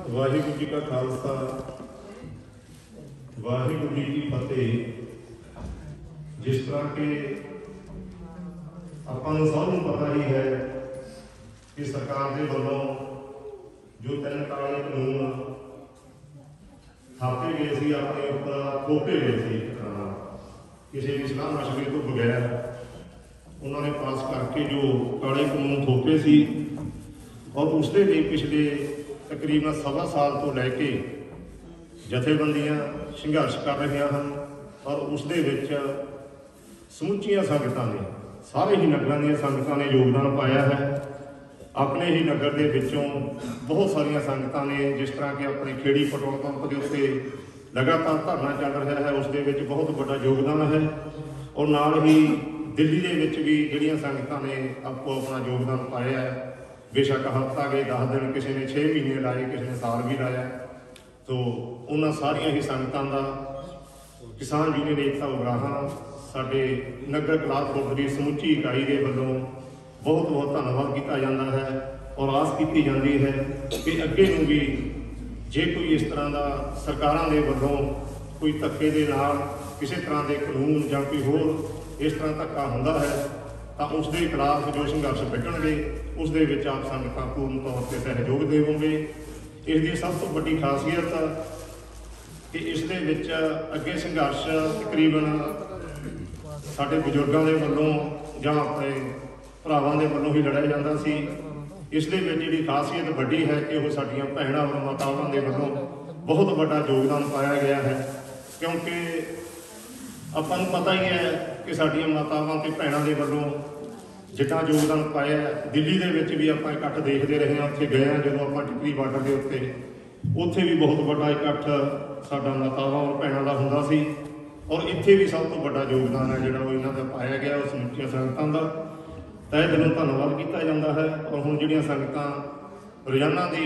वाहिगुरू जी का खालसा वाहिगुरू जी की फतेह। जिस तरह के अपन सबनूं पता ही है कि सरकार के वालों जो 3 काले कानून थापे गए थे अपने उपर थोपे गए थे किसी भी सलाह मशवरे तो बगैर उन्होंने पास करके जो काले कानून थोपे सी और उसके लिए पिछले तकरीबन 1.25 साल तो लैके जथेबंदियां संघर्ष कर रही हैं और उसदे विच समुचिया संगतां ने सारे ही नगरां दीयां संगतां ने योगदान पाया है। अपने ही नगर के विचों बहुत सारिया संगतां ने जिस तरह के अपने खेड़ी पेट्रोल पंप के उत्ते लगातार धरना चल रहा है उसदे विच बहुत बड़ा योगदान है और नाल ही दिल्ली के विच भी जिहड़ियां संगतां ने आपको अपना योगदान पाया है। बेशक हफ्ता गए 10 दिन किसी ने 6 महीने लाए किसी ने साल भी लाया तो उन्होंने सारिया ही संगतां दा किसान यूनियन एकता उगराहां साडे नगर कलाथपुर की समुची इकाई के वलों बहुत बहुत धन्यवाद किया जाता है और आस की जाती है कि अगे नूं भी जे कोई इस तरह का सरकारां दे वलों कोई धक्के दे नाल किसी तरह के कानून या कोई होर इस तरह धक्का हुंदा है तो उसके खिलाफ जो संघर्ष विकणगे उस दे विच आप संगतां पूर्ण तौर पर सहयोग देवोगे। इसकी सब तो बड़ी खासियत कि इस दे विच अगे संघर्ष तकरीबन साडे बजुर्गों के वलों जां अपने भरावां दे वलों ही लड़ाया जाता सी। इस दे विच जिहड़ी खासियत वड्डी है कि वो साडीआं भैणां और मातावां दे वलों बहुत बड़ा योगदान पाया गया है क्योंकि आपां नूं पता ही है कि साडीआं मातावां ते भैणां दे वलों जितना योगदान पाया दिल्ली के विच भी आप इकट्ठ देखते रहे हैं। उत्थे गए हैं जो आप टिकरी बार्डर के उत्ते उत्थे भी बहुत बड़ा इकट्ठ साडा मातावां और भैणां दा हुंदा सी और इत्थे भी सब तो बड़ा योगदान है जिहड़ा इन्हां दा पाया गया उस समुचिया संगतां दा तहे दिलों धन्नवाद किया जाता है। और हुण जिहड़ियां संगतां रोजाना की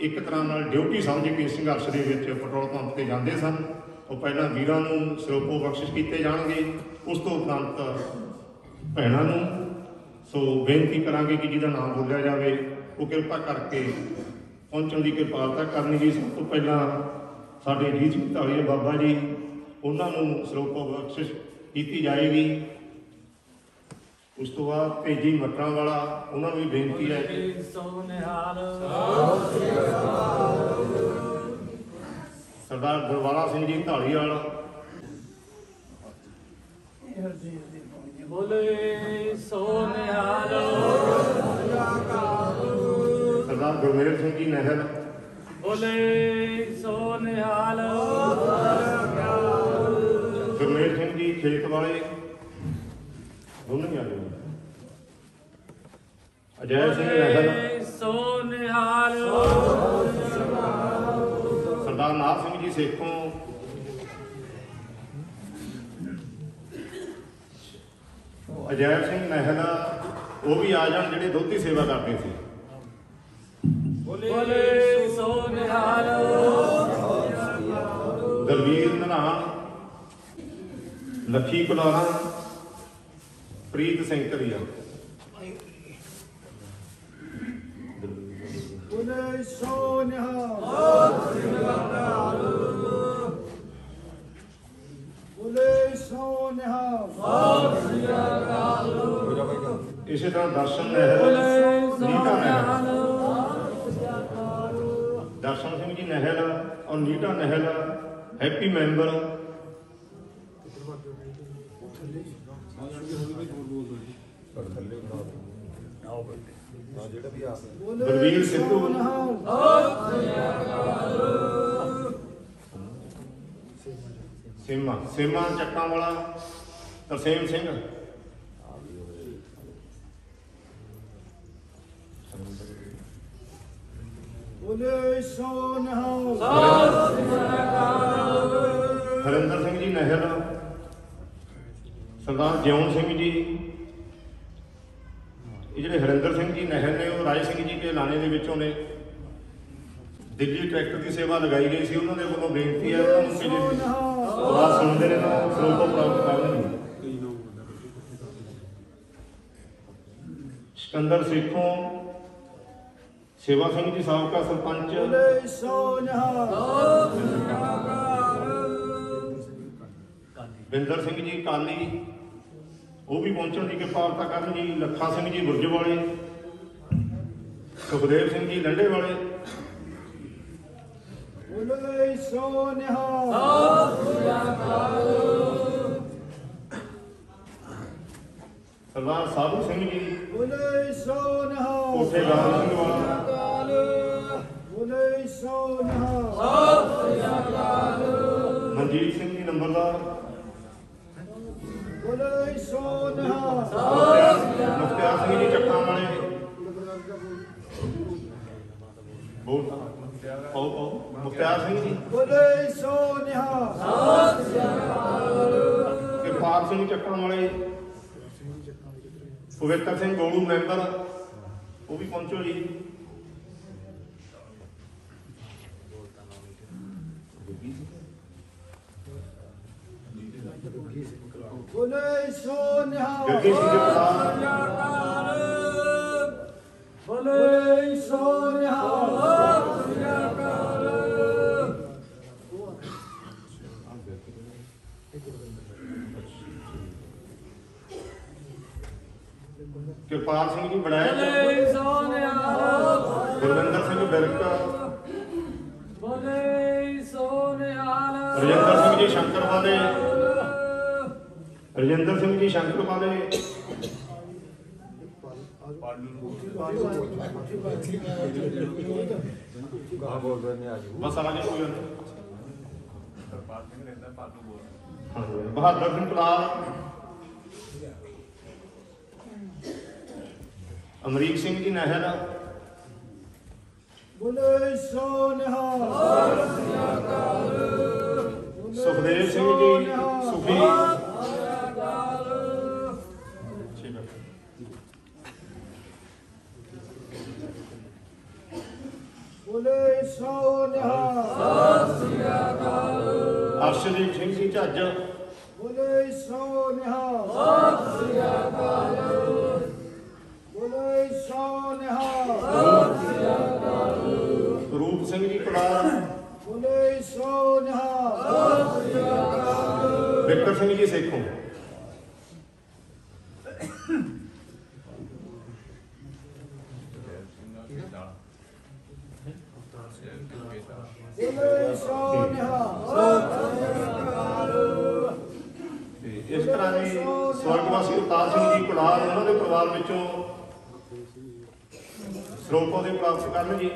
एक तरह नाल ड्यूटी समझ के संघर्ष के विच पेट्रोल पंप ते जांदे सन वो पहलां वीरां नूं सिरोपो बख्शिश कीते जाणगे उस तो उपरंत भैणां नूं सो बेनती करांगे कि जिहदा नाम बोलिया जाए वो कृपा करके पहुँचण की कृपालता करनी जी। सब तो पहला साडे जीत ढालीवाल बाबा जी उन्होंने सिरोपो बख्शिश की जाएगी। उस तो बाद तेजी मटरां वाला उन्होंने भी बेनती है कि सरदार गुरवाला सिंह जी ढालीवाल बोले सो निहाल सरदार गुरमेल सिंह जी नहर बोले सो निहाल गुरमेल सिंह जी खेत वाले दोनों ही आ गए। अजय सिंह नहर सो निहाल सरदार नाथ सिंह जी सेखों अजय सिंह नहर वो भी आ जान जिहड़े दोती सेवा करते थे। बोले सो निहाल दलवीर ननान लखी कुलारा प्रीत सिंह करिया बोले सो निहाल बोले सो निहाल। इसी तरह दर्शन नहर नीटा नहर दर्शन सिंह जी नहर और नीटा नहर हैप्पी मैंबर बलवीर सिद्धू सीमा सीमा चक्का वाला तरसेम सिंह बोले सो निहाल हरिंदर सिंह जी नहर सरदार जिउन सिंह जी ये जो हरिंदर सिंह जी नहर ने वो राय सिंह जी के लाने के विचों ने दिल्ली ट्रैक्टर की सेवा लगाई गई सी उन्होंने वालों बेनती है आवाज सुनते हैं स्रोत प्राप्त करने सिकंदर सेखों, सेवा सिंह जी साबका सरपंच, बोले सो निहाल। बिंदर सिंह जी काली वो भी पहुंचने की किरपालता करन जी, लखा सिंह जी बुरज वाले, सुखदेव सिंह जी लंडे वाले, बोले सो निहाल। सरदार साधु सिंह जी बोले सो निहाल। कोठे गाल सिंह वाला, बोले सो निहाल। मनजीत सिंह जी नंबरदार, बोले सो निहाल। मुख्तियार सिंह जी चक्का वाले, मुख्तियार सिंह जी, बोले सो निहाल। किरपाल सिंह चक्का वाले, पवित्र सिंह गोलू मैंबर वो भी पहुंचो जी। बोले सो निहाल। जगदीश सिंह प्रधान, बोले सो निहाल। किरपाल सिंह जी बड़ैच, बोले सो निहाल। गुरविंदर सिंह बिरक, बोले सो निहाल। रजिंदर सिंह जी शंकर वाले, रजिंदर सिंह जी शंकर वाले, बस आगे कोई नहीं। बहादुर सिंह कलाल, अमरीक सिंह जी नहर, बोले सो निहाल। सुखदेव सिंह जी सुखी, बोले सो निहाल। अर्शदीप सिंह जी झज्ज, बोले सो निहाल। बोले सो निहाल। रूप सिंह जी कुलार, बोले सो निहाल। विक्टर सिंह जी सेखों, बोले सो निहाल। इस तरह ने स्वर्गवासी अवतार सिंह जी कुलार उन्होंने परिवार विचों ਸਰੋਪਾ ਦੇ ਪ੍ਰਾਪਤ ਕਰਨ ਜੀ।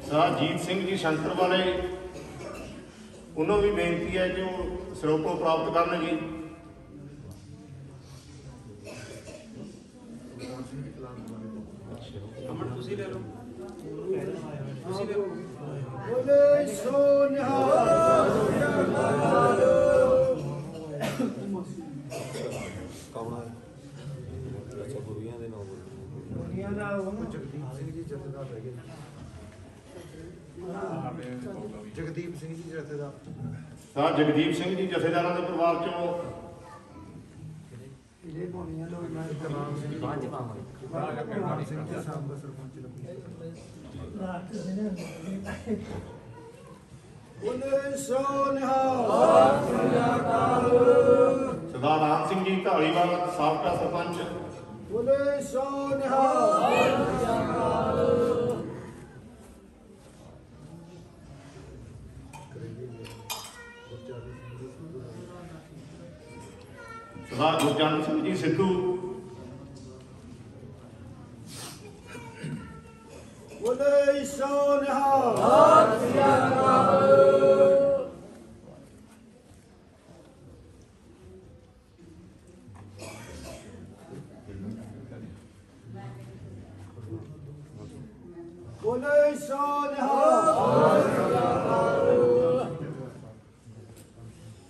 ਸਰਜੀਤ ਸਿੰਘ ਜੀ ਸ਼ੰਕਰ ਵਾਲੇ ਉਹਨਾਂ ਵੀ ਬੇਨਤੀ ਹੈ ਕਿ ਉਹ ਸਰੋਪਾ ਪ੍ਰਾਪਤ ਕਰਨ ਜੀ। ਅਮਨ ਤੁਸੀਂ ਲੈ ਲਓ, ਤੁਸੀਂ ਲੈ ਲਓ। बोले सो निहाल। ਜਗਦੀਪ ਸਿੰਘ ਜੀ ਜਥੇਦਾਰ, ਜਗਦੀਪ ਸਿੰਘ ਜੀ ਜਥੇਦਾਰਾਂ ਦੇ ਪਰਿਵਾਰ ਚੋਂ ਕਰਨਾਲ ਸਿੰਘ ਬਾਅਦ ਪਾਵਾਂਗੇ ਸਿੰਘ ਜੀ ਸਾਬਕਾ ਸਰਪੰਚ बोले सो निहाल। ਸਰਦਾਰ ਰਾਮ ਸਿੰਘ ਜੀ ਢਾਲੀਵਾਲ ਸਾਬਕਾ ਸਰਪੰਚ, बोले सो निहाल। ਸਰਦਾਰ ਗੁਰਜੰਟ ਸਿੰਘ ਜੀ ਸਿੱਧੂ, बोले सो निहाल। बोले सो निहाल।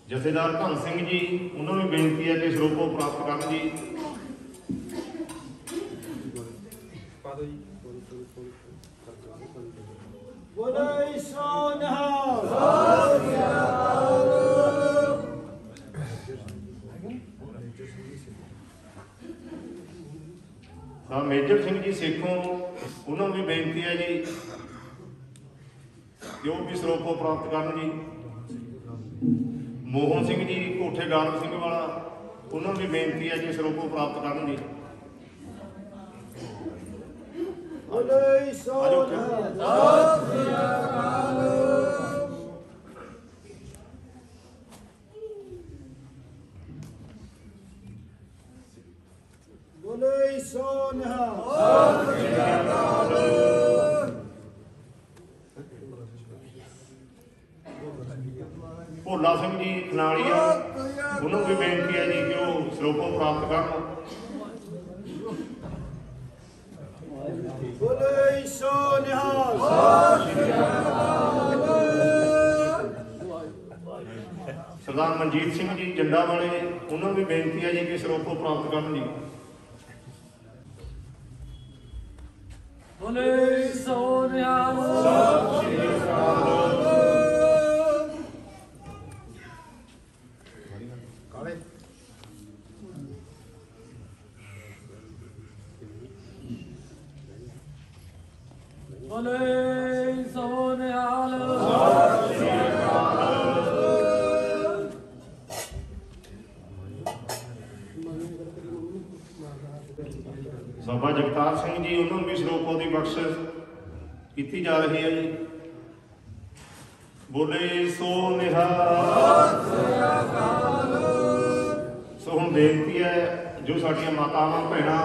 ਜਥੇਦਾਰ ਧੰਨ ਸਿੰਘ ਜੀ ਉਹਨਾਂ ਨੂੰ ਬੇਨਤੀ ਹੈ ਕਿ ਸਰੋਪਾ ਪ੍ਰਾਪਤ ਕਰਨ ਜੀ। ਪਾ ਦਿਓ ਜੀ। बोले सो निहाल। ਤਾਂ ਮੇਜਰ ਸਿੰਘ ਜੀ ਸੇਖੋਂ ਉਹਨਾਂ ਨੂੰ ਵੀ ਬੇਨਤੀ ਹੈ ਜੀ ਕਿ ਉਹ ਵੀ ਸਰੋਪੋ ਪ੍ਰਾਪਤ ਕਰਨ ਜੀ। ਮੋਹਨ ਸਿੰਘ ਜੀ ਕੋਠੇ ਗਾਰਡ ਸਿੰਘ ਵਾਲਾ, ਉਹਨਾਂ ਨੂੰ ਵੀ ਬੇਨਤੀ ਹੈ ਜੀ ਸਰੋਪੋ ਪ੍ਰਾਪਤ ਕਰਨ ਜੀ। ਬੋਲੇ ਸੋ ਬੋਲੇ ਸੋ ਨਿਹਾਲ। ਭੋਲਾ ਸਿੰਘ ਜੀ ਖਨਾਲੀਆ, ਉਹਨਾਂ ਨੂੰ ਵੀ ਬੇਨਤੀ ਹੈ ਜੀ ਕਿ ਉਹ ਸਰੋਪੋ ਪ੍ਰਾਪਤ ਕਰਨ। ਬੋਲੇ ਸੋ ਨਿਹਾਲ। ਸਰਦਾਰ ਮਨਜੀਤ ਸਿੰਘ ਜੀ ਜੰਡਾ ਵਾਲੇ, ਉਹਨਾਂ ਨੂੰ ਵੀ ਬੇਨਤੀ ਹੈ ਜੀ ਕਿ ਸਰੋਪੋ ਪ੍ਰਾਪਤ ਕਰਨ ਜੀ। ਬੋਲੇ ਸੋ ਨਿਹਾਲ। ਬੋਲੇ ਸੋ ਨਿਹਾਲ। ਬਾਬਾ ਜਗਤਾਰ ਸਿੰਘ ਜੀ, ਉਹਨਾਂ ਨੂੰ ਵੀ ਸਰੋਪੋ ਦੀ ਬਖਸ਼ਿਸ਼ ਕੀਤੀ ਜਾ ਰਹੀ ਹੈ ਜੀ। ਬੋਲੇ ਸੋ ਨਿਹਾਲ। ਸੋ ਹੁਣ ਬੇਨਤੀ ਹੈ ਜੋ ਸਾਡੀਆਂ ਮਾਤਾਵਾਂ ਭੈਣਾਂ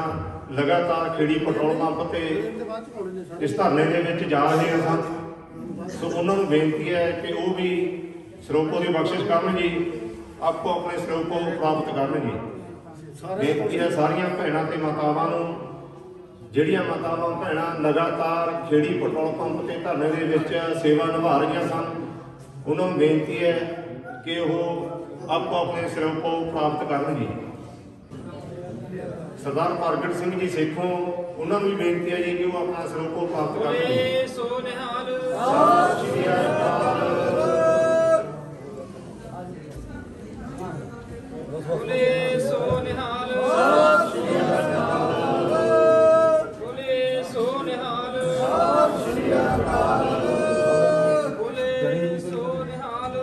ਲਗਾਤਾਰ ਖੇੜੀ ਪੈਟਰੋਲ ਪੰਪ ਤੇ ਇਸ ਧਰਨੇ ਦੇ ਵਿੱਚ ਜਾ ਰਹੇ ਹਨ, ਸੋ ਉਹਨਾਂ ਨੂੰ ਬੇਨਤੀ ਹੈ ਕਿ ਉਹ ਵੀ ਸਰੋਪੋ ਦੀ ਬਖਸ਼ਿਸ਼ ਕਰਨ ਜੀ, ਆਪੋ ਆਪਣੇ ਸਰੋਪੋ ਪ੍ਰਾਪਤ ਕਰਨ ਜੀ। ਬੇਨਤੀ ਹੈ ਸਾਰੀਆਂ ਭੈਣਾਂ ਤੇ ਮਾਤਾਵਾਂ ਨੂੰ, ਜਿਹੜੀਆਂ ਮਾਤਾਵਾਂ ਭੈਣਾਂ ਲਗਾਤਾਰ ਖੇੜੀ ਪੈਟਰੋਲ ਪੰਪ ਤੇ ਧਰਨੇ ਦੇ ਵਿੱਚ ਸੇਵਾ ਨਿਭਾ ਰਹੀਆਂ ਸਨ, ਉਹਨਾਂ ਨੂੰ ਬੇਨਤੀ ਹੈ ਕਿ ਉਹ ਆਪੋ ਆਪਣੇ ਸਰੋਪੋ ਪ੍ਰਾਪਤ ਕਰਨ ਜੀ। ਸਰਦਾਰ ਪ੍ਰਗਟ ਸਿੰਘ ਜੀ ਸੇਖੋਂ, ਉਹਨਾਂ ਨੂੰ ਵੀ ਬੇਨਤੀ ਹੈ ਜੀ ਕਿ ਉਹ ਆਪਣਾ ਸਰੋਪੋ ਪ੍ਰਾਪਤ ਕਰਨ ਜੀ। ਬੋਲੇ ਸੋ ਨਿਹਾਲ। ਸਤਿ ਸ਼੍ਰੀ ਅਕਾਲ। ਬੋਲੇ ਸੋ ਨਿਹਾਲ। ਬੋਲੇ ਸੋ ਨਿਹਾਲ। ਬੋਲੇ ਸੋ ਨਿਹਾਲ। ਬੋਲੇ ਸੋ ਨਿਹਾਲ।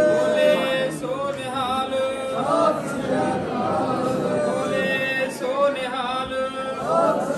ਬੋਲੇ ਸੋ ਨਿਹਾਲ। ਬੋਲੇ ਸੋ ਨਿਹਾਲ।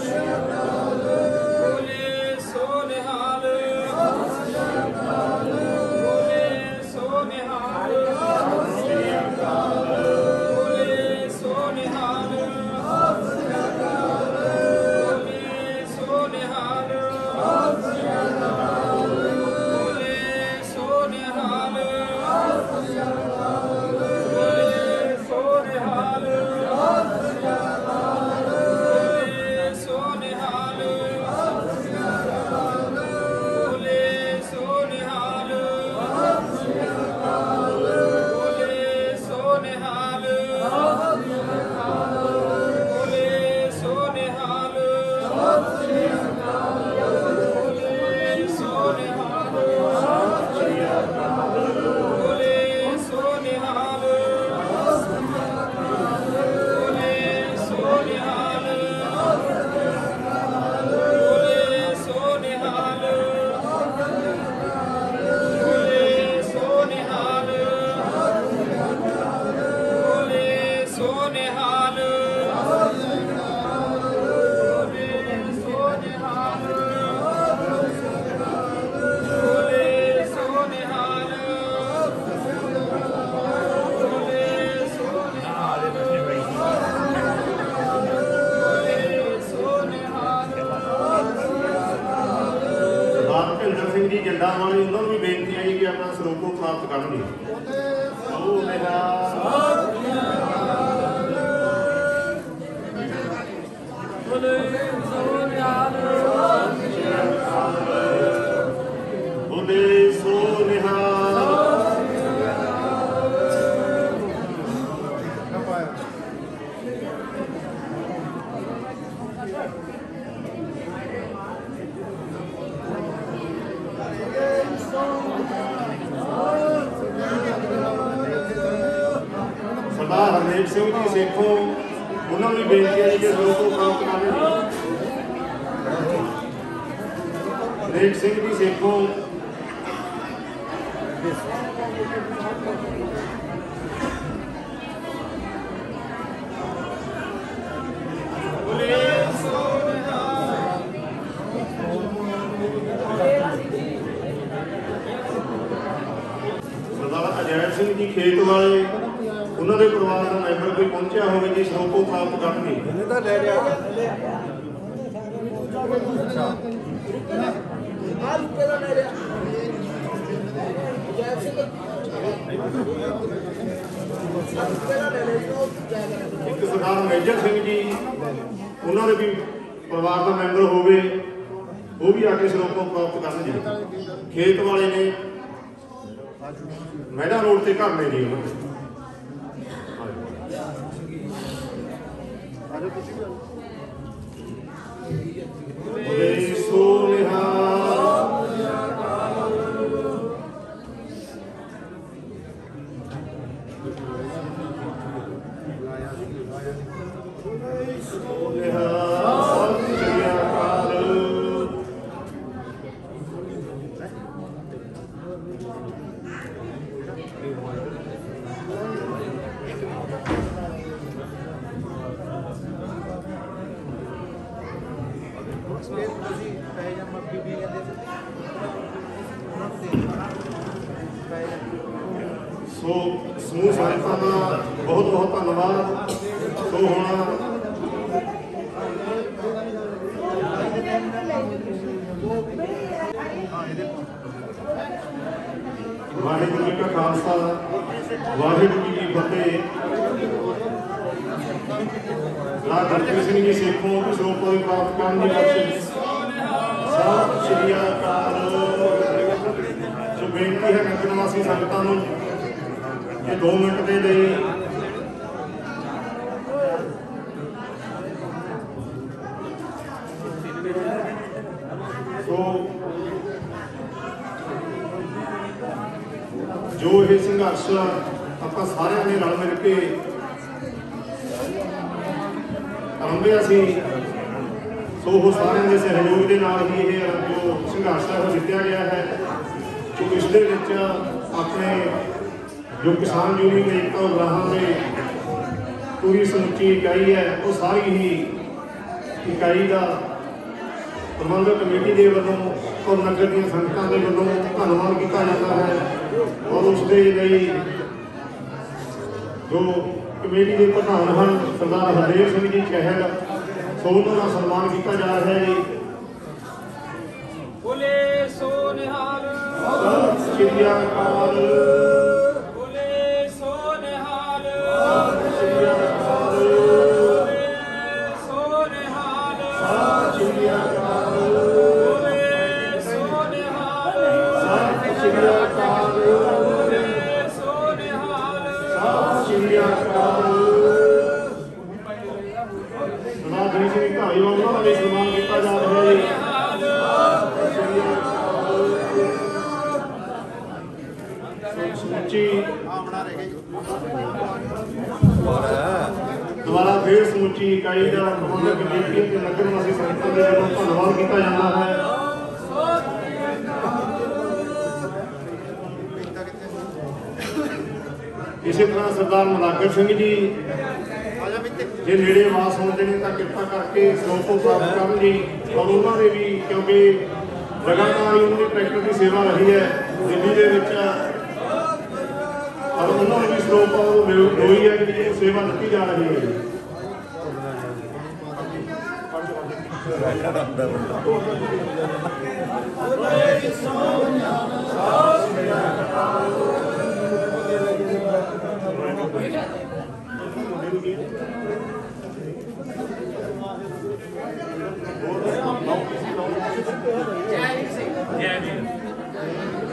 सरदार हरनेक सिंह जी सेखों उन्होंने भी बेनती है कि लोग को प्राप्त करें। हरनेक सिंह जी सेखों सिंह जी खेत वाले उन्होंने परिवार का मैंबर कोई पहुंचा होवे जी सरोपो प्राप्त करनी एक सरदार मेजर सिंह जी उन्होंने भी परिवार का मैंबर होवे वो भी आके सरोपो प्राप्त करन जी। खेत वाले ने मैडा रोड से घर ने जी सो समूह संगतां का बहुत बहुत धन्यवाद। सो हुण वाहिगुरू जी का खालसा वाहिगुरू जी की फतेह। गुरप्रीत सिंह जी सेखों सरोपो प्राप्त करन दी बख्शिश सत श्री अकाल। जो बेनती है नगर निवासी संगतां नूं ये 2 मिनट के लिए तो जो ये संघर्ष आप सारे ने रल मिल के आरंभिया सी सो वो सारे के सहयोग के नाल ही ये जो संघर्ष है वो जितया गया है। तो इसके अपने जो किसान यूनियन एकता उगराहां से पूरी समुची इकाई है वो सारी ही इकाई का प्रबंधक कमेटी के वालों और नगर दी संगतां के वालों धन्यवाद किया जाता है। और उसके लिए जो कमेटी के प्रधान हैं सरदार हरदेव सिंह जी चहल सो उन्होंने सन्मान किया जा रहा है जी। बोले सो निहाल सत श्री अकाल। सन्मान किया जा रहा है दोबारा फिर समुची इकाई का प्रबंधक कमेटी के नगर निवासी संगतां के वालों धन्यवाद किया जाता है। इसी तरह सरदार मलाकर सिंह जी जे नेड़े वास होते हैं तो कृपा करके सरोपो प्राप्त कर जी। और उन्होंने भी क्योंकि लगातार ही उन्होंने ट्रैक्टर की सेवा रही है दिल्ली के और उन्होंने भी सरोपो लोई है कि सेवा दी जा रही है।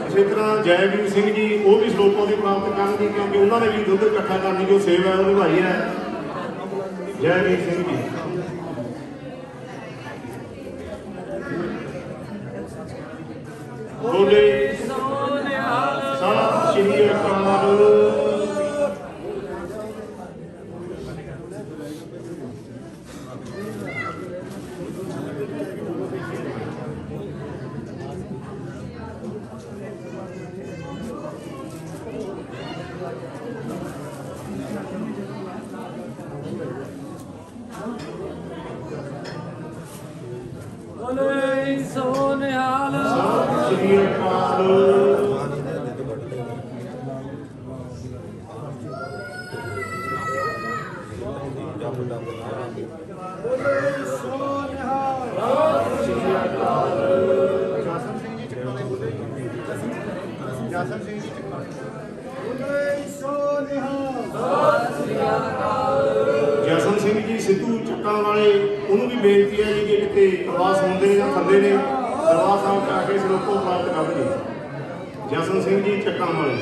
इसी तरह जयवीर सिंह जी वो भी सरोपो की प्राप्त करनी क्योंकि उन्होंने भी दुध इकट्ठा करने जो सेवा है वो निभाई है। जयवीर सिंह जी बोले सत श्री अकाल। ਬੋਲੇ ਸੋ ਨਿਹਾਲ। ਸਤਿ ਸ੍ਰੀ ਅਕਾਲ। ਬੋਲੇ ਸੋ ਨਿਹਾਲ। ਜਾਸਨ ਸਿੰਘ ਜੀ ਚੱਕਾਲੇ ਬੋਲੇ। ਜਾਸਨ ਸਿੰਘ ਜੀ ਚੱਕਾਲੇ। ਬੋਲੇ ਸੋ ਨਿਹਾਲ। ਜਸਨ ਸਿੰਘ ਜੀ ਸਿੱਧੂ ਚੱਕਾਂ ਵਾਲੇ, ਉਹਨੂੰ ਵੀ ਬੇਨਤੀ ਹੈ ਜੀ ਕਿ ਕਿਤੇ ਪ੍ਰਵਾਸ ਹੁੰਦੇ ਨੇ ਜਾਂ ਥੱਲੇ ਨੇ, ਦਰਬਾਰ ਸਾਹਿਬ ਜਾ ਕੇ ਸਰੋਪੋ ਪ੍ਰਾਪਤ ਕਰਨਗੇ। ਜਸਨ ਸਿੰਘ ਜੀ ਚੱਕਾਂ ਵਾਲੇ।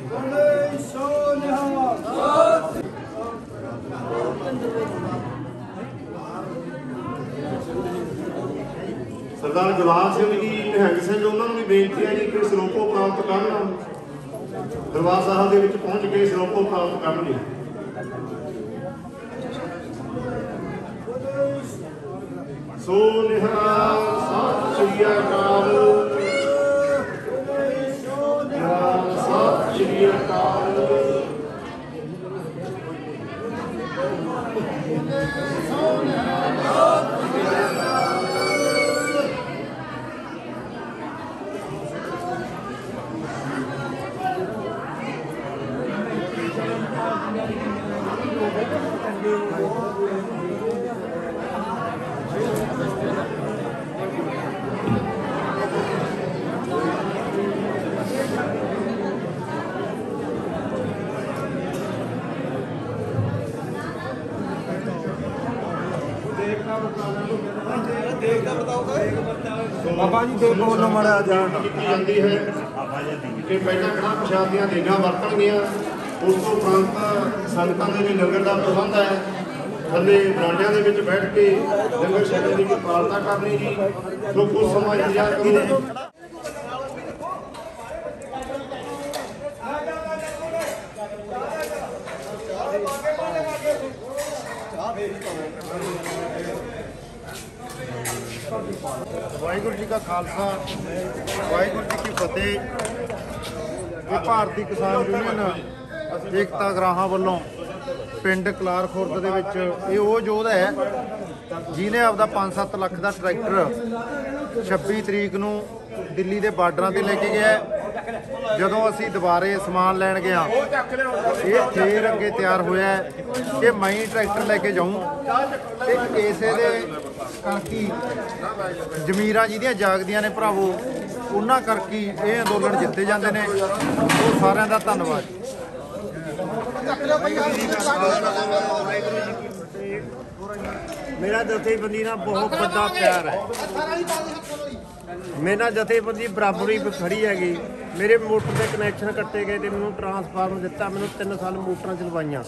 ਬੋਲੇ ਸੋ ਨਿਹਾਲ। ਸਰਦਾਰ ਜਵਾਹਰ ਸਿੰਘ ਜੀ, ਨਿਹੰਗ ਸਿੰਘ, ਉਹਨਾਂ ਨੂੰ ਵੀ ਬੇਨਤੀ ਹੈ ਜੀ ਕਿ ਸਰੋਪੋ ਪ੍ਰਾਪਤ ਕਰਨ, ਦਰਬਾਰ ਸਾਹਿਬ ਦੇ ਵਿੱਚ ਪਹੁੰਚ ਕੇ ਸਰੋਪੋ ਪ੍ਰਾਪਤ ਕਰਨਗੇ। ਸੋ ਨਿਹਾਲ। ਸਤਿ ਸ੍ਰੀ ਅਕਾਲ। ਸਤਿ ਸ੍ਰੀ ਅਕਾਲ। ਬਾਬਾ ਜੀ ਦੇ ਕੋਲ ਨੂੰ ਮੜਿਆ ਜਾਣ। ਕੀਤੀ ਜਾਂਦੀ ਹੈ ਕਿ ਪਹਿਲਾਂ ਕੜਾਹ ਪ੍ਰਸ਼ਾਦ ਦੀਆਂ ਦੇਗਾਂ ਵਰਤਣਗੀਆਂ, ਉਸ ਤੋਂ ਉਪਰੰਤ ਸੰਗਤਾਂ ਦੇ ਲਈ ਲੰਗਰ ਦਾ ਪ੍ਰਬੰਧ ਹੈ। ਥੱਲੇ ਬਰਾਂਡਿਆਂ ਦੇ ਵਿੱਚ ਬੈਠ ਕੇ ਲੰਗਰ ਛਕਣ ਦੀ ਕਿਰਪਾਲਤਾ ਕਰਨੀ ਜੀ। ਸੋ ਕੁਝ ਸਮਾਂ ਇੰਤਜ਼ਾਰ ਕਰੋ। ਵਾਹਿਗੁਰੂ ਜੀ ਕਾ ਖਾਲਸਾ, ਵਾਹਿਗੁਰੂ ਜੀ ਕੀ ਫਤਿਹ। ਇਹ ਭਾਰਤੀ ਕਿਸਾਨ ਯੂਨੀਅਨ ਏਕਤਾ ਗਰਾਹਾਂ ਵੱਲੋਂ ਪਿੰਡ ਕਲਾਰ ਖੁਰਦ ਦੇ ਵਿੱਚ ਇਹ ਉਹ ਯੋਧਾ ਹੈ ਜਿਹਨੇ ਆਪਦਾ 5-7 ਲੱਖ ਦਾ ਟਰੈਕਟਰ 26 ਤਰੀਕ ਨੂੰ ਦਿੱਲੀ ਦੇ ਬਾਰਡਰਾਂ ਤੇ ਲੈ ਕੇ ਗਿਆ। ਜਦੋਂ ਅਸੀਂ ਦੁਬਾਰੇ ਸਮਾਨ ਲੈਣ ਗਿਆ, ਇਹ ਫੇਰ ਅੱਗੇ ਤਿਆਰ ਹੋਇਆ ਕਿ ਮੈਂ ਹੀ ਟਰੈਕਟਰ ਲੈ ਕੇ ਜਾਊਂ ਤੇ ਇਸੇ ਦੇ ਕਰਕੇ ਜ਼ਮੀਰਾਂ ਜਿਹਦੀਆਂ ਜਾਗਦੀਆਂ ਨੇ ਭਰਾਵੋ, ਉਹਨਾਂ ਕਰਕੇ ਇਹ ਅੰਦੋਲਨ ਜਿੱਤੇ ਜਾਂਦੇ ਨੇ। ਉਹ ਸਾਰਿਆਂ ਦਾ ਧੰਨਵਾਦ। ਮੇਰਾ ਜਥੇਬੰਦੀ ਨਾਲ ਬਹੁਤ ਵੱਡਾ ਪਿਆਰ ਹੈ। ਮੇਰੇ ਨਾਲ ਜਥੇਬੰਦੀ ਬਰਾਬਰੀ ਖੜੀ ਹੈਗੀ। ਮੇਰੇ ਮੋਟਰ ਦੇ ਕਨੈਕਸ਼ਨ ਕੱਟੇ ਗਏ ਤੇ ਮੈਨੂੰ ਟਰਾਂਸਫਾਰਮਰ ਦਿੱਤਾ। ਮੈਨੂੰ 3 ਸਾਲ ਮੋਟਰਾਂ ਚਲਵਾਈਆਂ।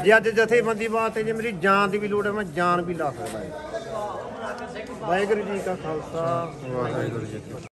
ਜੇ ਅੱਜ ਜਥੇਬੰਦੀ ਵਾਸਤੇ ਜੇ ਮੇਰੀ ਜਾਨ ਦੀ ਵੀ ਲੋੜ ਹੈ, ਮੈਂ ਜਾਨ ਵੀ ਲਾ ਸਕਦਾ। ਵਾਹਿਗੁਰੂ ਜੀ ਕਾ ਖਾਲਸਾ, ਵਾਹਿਗੁਰੂ ਜੀ ਕੀ ਫਤਿਹ।